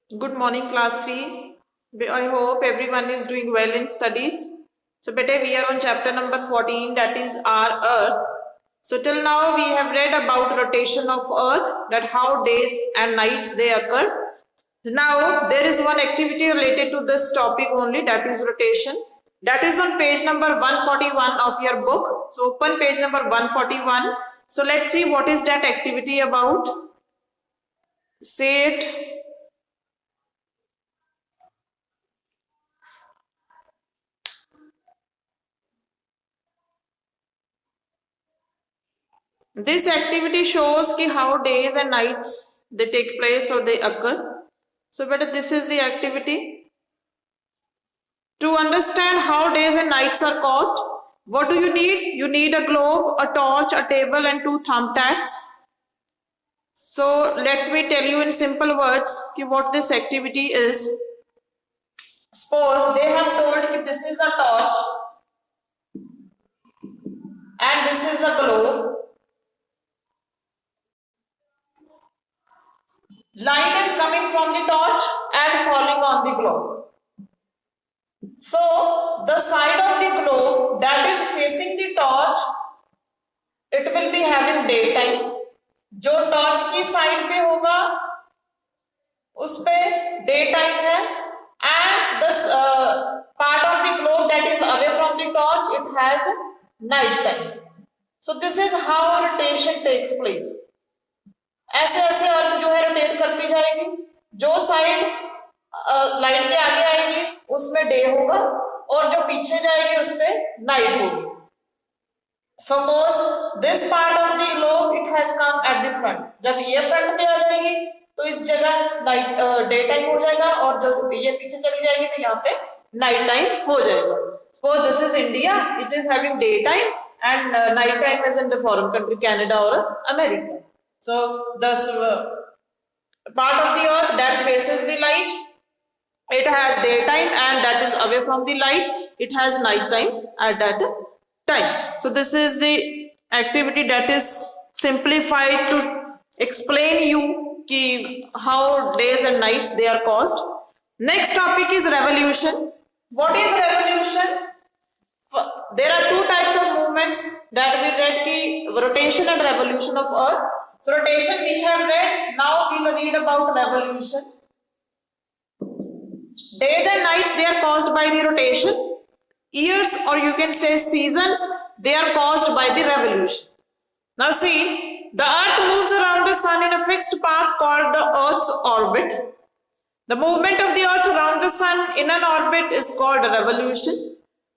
Good morning, class 3. I hope everyone is doing well in studies. So, beta, we are on chapter number 14, that is our Earth. So, till now we have read about rotation of Earth, that how days and nights they occur. Now, there is one activity related to this topic only, that is rotation. That is on page number 141 of your book. So, open page number 141. So, let's see what is that activity about. Say it. This activity shows ki how days and nights they take place or they occur. So, but this is the activity. To understand how days and nights are caused, what do you need? You need a globe, a torch, a table, and 2 thumbtacks. So, let me tell you in simple words ki what this activity is. Suppose they have told that this is a torch and this is a globe. Light is coming from the torch and falling on the globe. So, the side of the globe that is facing the torch, it will be having daytime. जो torch की side पे होगा उस पे day time है and the part of the globe that is away from the torch, it has night time. So this is how rotation takes place. ऐसे ऐसे अर्थ जो है रोटेट करती जाएगी, जो साइड लाइट के आगे आएगी उसमें डे होगा और जो पीछे जाएगी उस पे नाइट होगी. Suppose this part of the globe it has come at the front. जब ये फ्रंट पे आ जाएगी तो इस जगह नाइट डे टाइम हो जाएगा और जब ये पीछे चली जाएगी तो यहाँ पे नाइट टाइम हो जाएगा. Suppose this is India, it is having day time and night time is in the foreign country Canada और America. So the part of the earth that faces the light, it has daytime, and that is away from the light, it has night time at that time. So this is the activity that is simplified to explain you ki how days and nights they are caused. Next topic is revolution. What is revolution? There are 2 types of movements that we read ki rotation and revolution of earth. So rotation we have read, now we will read about revolution. Days and nights they are caused by the rotation. Years or you can say seasons, they are caused by the revolution. Now see, the earth moves around the sun in a fixed path called the earth's orbit. The movement of the earth around the sun in an orbit is called a revolution.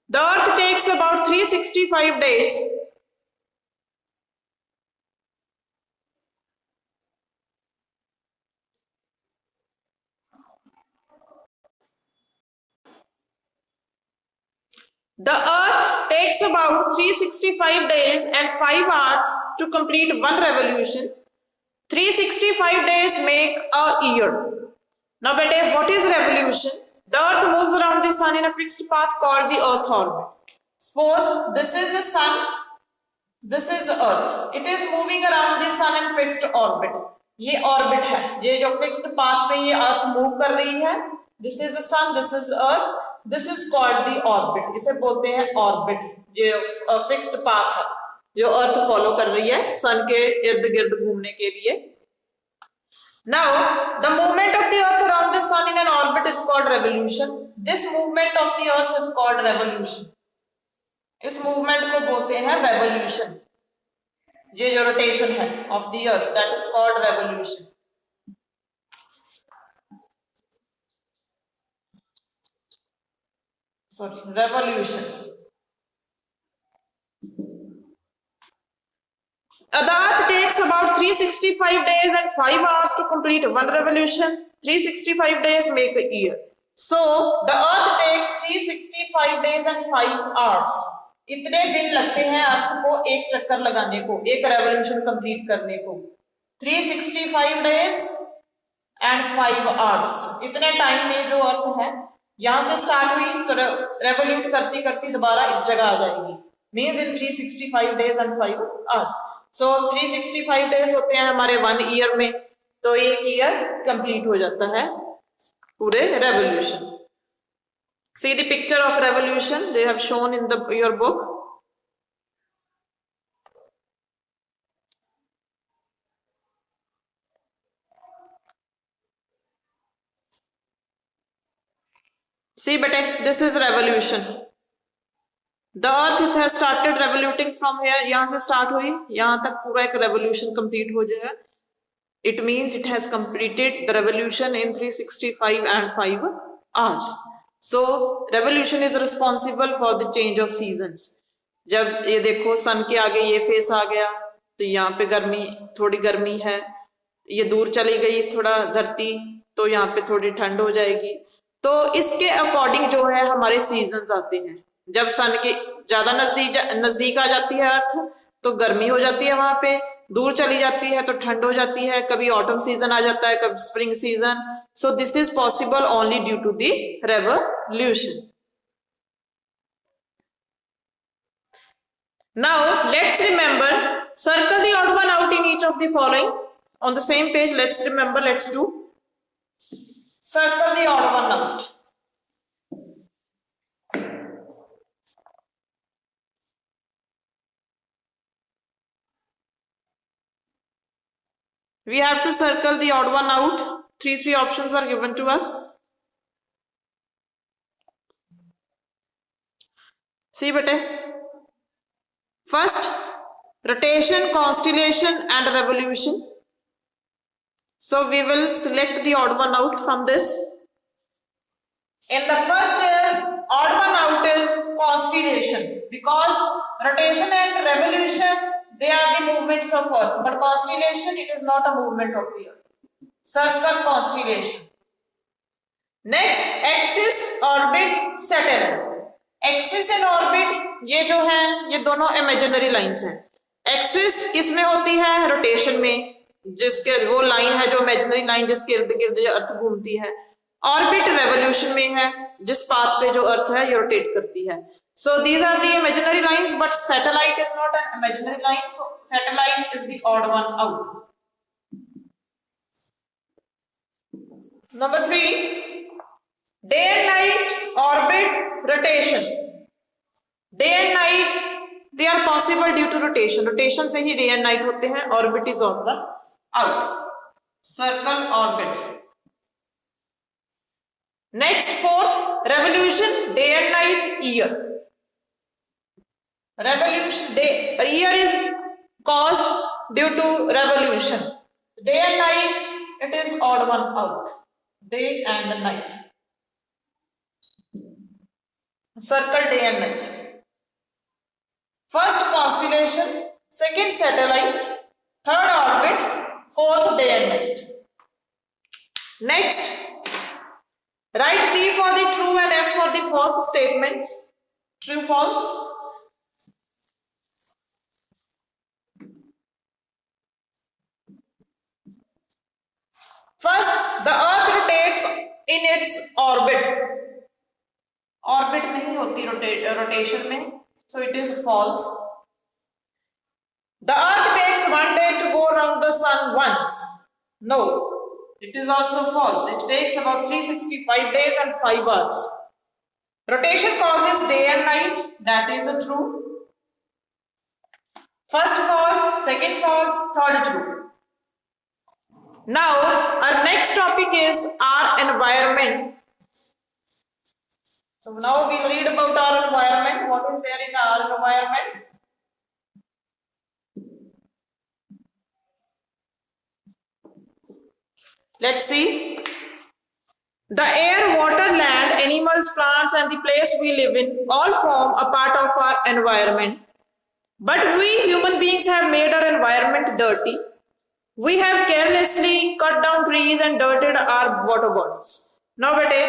The earth takes about 365 days The earth takes about 365 days and 5 hours to complete one revolution. 365 days make a year. Now, beta, what is revolution? The earth moves around the sun in a fixed path called the earth orbit. Suppose this is the sun, this is earth. It is moving around the sun in fixed orbit. ये orbit है, ये जो fixed path में ये earth move कर रही है. This is the sun, this is earth. This is called the orbit. इसे बोलते हैं orbit. ये fixed path है जो अर्थ फॉलो कर रही है सन के इर्द गिर्द घूमने के लिए. Now the movement of the earth around the sun in an orbit is called revolution. This movement of the earth is called revolution. इस मूवमेंट को बोलते हैं revolution. ये जो रोटेशन है of the earth, that is called revolution. Revolution. The earth takes about 365 days and 5 hours to complete one revolution. 365 days make a year. So the earth takes 365 days and 5 hours. इतने दिन लगते हैं अर्थ को एक चक्कर लगाने को, एक रेवोल्यूशन कंप्लीट करने को. 365 days and 5 hours. इतने टाइम में जो अर्थ है यहां से स्टार्ट हुई तो रेवोल्यूट करती करती दोबारा इस जगह आ जाएगी. Means in 365 days and 5 hours. So 365 days होते हैं हमारे 1 ईयर में, तो 1 ईयर कंप्लीट हो जाता है पूरे revolution. See the picture of revolution they have shown in your book. See bete, this is revolution. The earth it has started revoluting from here. यहाँ से start हुई, यहाँ तक पूरा एक revolution complete हो जाएगा. It means it has completed the revolution in 365 and 5 hours. So revolution is responsible for the change of seasons. जब ये देखो सन के आगे ये फेस आ गया तो यहाँ पे गर्मी, थोड़ी गर्मी है, ये दूर चली गई थोड़ा धरती तो यहाँ पे थोड़ी ठंड हो जाएगी. तो इसके अकॉर्डिंग जो है हमारे सीजन्स आते हैं. जब सन के ज्यादा नजदीक आ जाती है अर्थ तो गर्मी हो जाती है, वहां पे दूर चली जाती है तो ठंड हो जाती है, कभी ऑटम सीजन आ जाता है, कभी spring season. So this is possible only due to the revolution. Now let's remember, circle the odd one out in each of the following. On the same page let's remember, let's do circle the odd one out. We have to circle the odd one out. Three options are given to us. See bete, first rotation, constellation and revolution. So we will select the odd one out from this. In the first odd one out is constellation, because rotation and revolution they are the movements of earth, but constellation it is not a movement of the earth. Circle constellation. Next axis, orbit, satellite. Axis and orbit ये जो है ये दोनों imaginary lines हैं. Axis किस में होती है? रोटेशन में, जिसके वो लाइन है जो इमेजिनरी लाइन जिसके इर्द गिर्द अर्थ घूमती है. ऑर्बिट रेवोल्यूशन में है, जिस पाथ पे जो अर्थ है ये रोटेट करती है. So these are the imaginary lines, but satellite is not an imaginary line. So satellite is the odd one out. Number 3, day and night, orbit, rotation. Day and night they are possible due to rotation. Rotation से ही day and night होते हैं. Orbit is odd one out. Circle, orbit. Next, fourth, revolution, day and night, year. Revolution, year is caused due to revolution. Day and night, it is odd one out. Day and night. Circle, day and night. First, constellation. Second, satellite. Third, orbit. Fourth, day and night. Next, write T for the true and F for the false statements. True, false. First, the earth rotates in its orbit. Orbit नहीं होती rotation में, so it is false. The earth takes 1 day to go around the sun once. No, it is also false. It takes about 365 days and 5 hours. Rotation causes day and night. That is a true. First false, second false, third true. Now, our next topic is our environment. So now we read about our environment. What is there in our environment? Let's see. The air, water, land, animals, plants and the place we live in all form a part of our environment. But we human beings have made our environment dirty. We have carelessly cut down trees and dirted our water bodies. Now bete,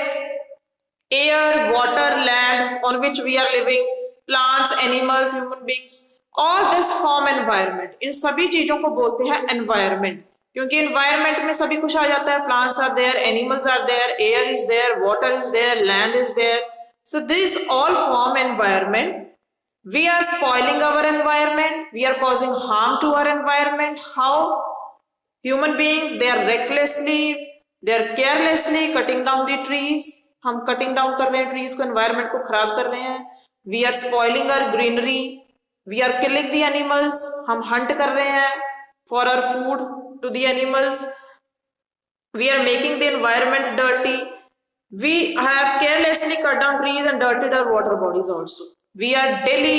air, water, land on which we are living, plants, animals, human beings, all this form environment. इन सभी चीजों को बोलते हैं environment. क्योंकि environment में सभी कुछ आ जाता है. Plants are there, animals are there, air is there, water is there, land is there. So this all form environment. We are spoiling our environment. We are causing harm to our environment. How? Human beings, they are recklessly They are carelessly cutting down the trees. हम cutting down कर रहे हैं trees को, environment को खराब कर रहे हैं. We are spoiling our greenery. We are killing the animals. हम हंट कर रहे हैं for our food to the animals. We are making the environment dirty. We have carelessly cut down trees and dirtied our water bodies also. We are daily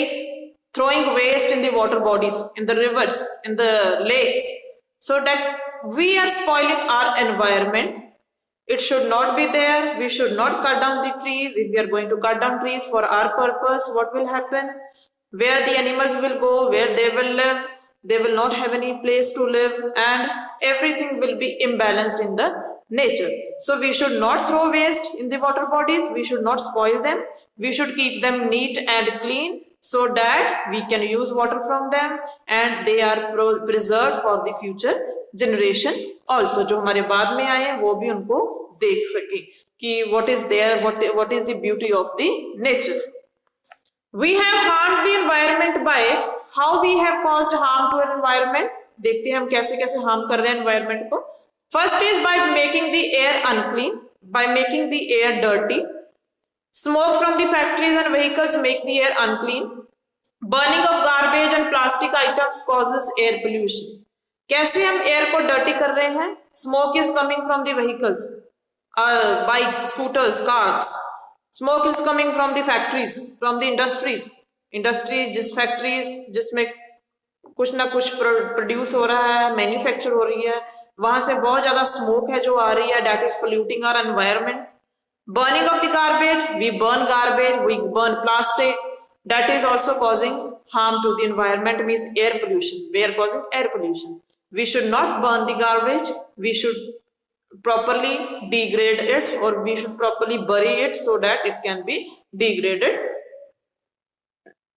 throwing waste in the water bodies, in the rivers, in the lakes, so that we are spoiling our environment. It should not be there. We should not cut down the trees. If we are going to cut down trees for our purpose, what will happen? Where the animals will go, where they will live, they will not have any place to live, and everything will be imbalanced in the nature. So we should not throw waste in the water bodies. We should not spoil them. We should keep them neat and clean so that we can use water from them and they are preserved for the future generation also. जो हमारे बाद में आए वो भी उनको देख सके कि what is there, what is the beauty of the nature. We have harmed the environment by how we have caused harm to an environment. देखते हैं हम कैसे कैसे harm कर रहे हैं environment को. First is by making the air unclean, by making the air dirty. Smoke from the factories and vehicles make the air unclean. Burning of garbage and plastic items causes air pollution. कैसे हम air को dirty कर रहे हैं? Smoke is coming from the vehicles, bikes, scooters, cars. Smoke is coming from the factories, from the industries. Industries, जिस factories जिसमें कुछ ना कुछ प्रोड्यूस हो रहा है, मैन्युफैक्चर हो रही है, वहां से बहुत ज्यादा स्मोक है जो आ रही है. That is polluting our environment. Burning of the garbage, we burn plastic. That is also causing harm to the environment, means air pollution. We are causing air pollution. We should not burn the garbage. We should properly degrade it, or we should properly bury it so that it can be degraded.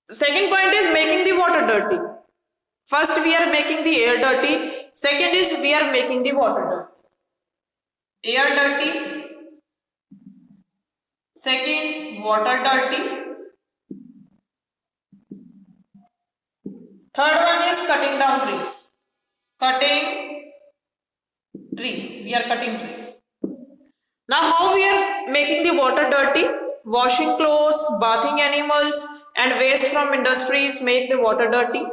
Second point is making the water dirty. First we are making the air dirty. Second is we are making the water dirty. Air dirty. Second, water dirty. Third one is cutting down trees. Cutting trees. We are cutting trees. Now how we are making the water dirty? Washing clothes, bathing animals, and waste from industries make the water dirty.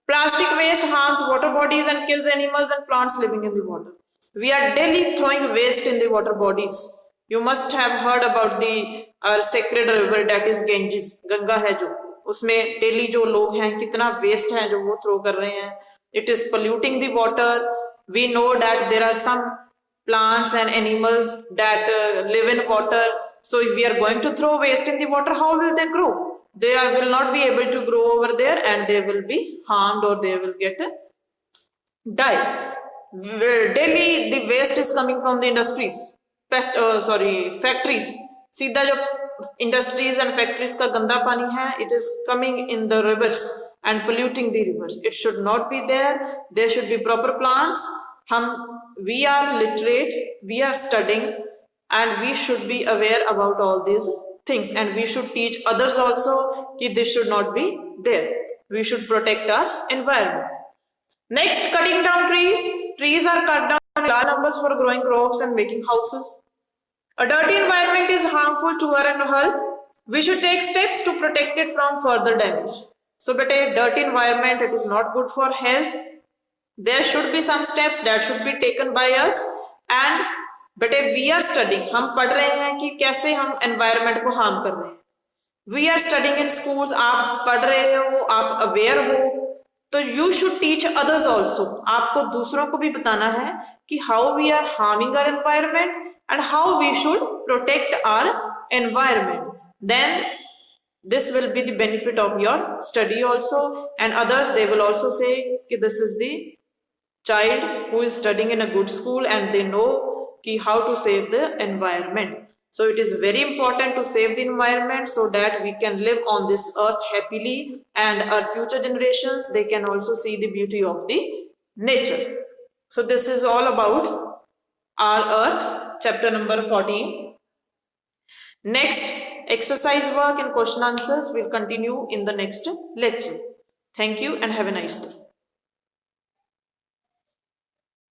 Plastic waste harms water bodies and kills animals and plants living in the water. We are daily throwing waste in the water bodies. You must have heard about the sacred river, that is Ganges. Ganga है जो, उसमें daily जो लोग हैं कितना waste है जो वो थ्रो कर रहे हैं. It is polluting the water. We know that there are some plants and animals that live in water. So if we are going to throw waste in the water, how will they grow? They will not be able to grow over there, and they will be harmed, or they will get die. Daily the waste is coming from the industries, factories. सीधा जो industries and factories का गंदा पानी है, it is coming in the rivers and polluting the rivers. It should not be there. There should be proper plants. We are literate, we are studying, and we should be aware about all these things, and we should teach others also that this should not be there. We should protect our environment. Next, cutting down trees. Trees are cut down in large numbers for growing crops and making houses. A dirty environment is harmful to our health. We should take steps to protect it from further damage. So, but a dirty environment, it is not good for health. There should be some steps that should be taken by us, and but we are studying. हम पढ़ रहे हैं कि कैसे हम environment को harm कर रहे हैं. We are studying in schools. आप पढ़ रहे हो, आप aware हो, तो you should teach others also. आपको दूसरों को भी बताना है कि how we are harming our environment and how we should protect our environment. Then this will be the benefit of your study also, and others, they will also say कि this is the child who is studying in a good school and they know कि how to save the environment. So it is very important to save the environment so that we can live on this earth happily, and our future generations, they can also see the beauty of the nature. So this is all about our earth, chapter number 14. Next, exercise work and question answers will continue in the next lecture. Thank you and have a nice day.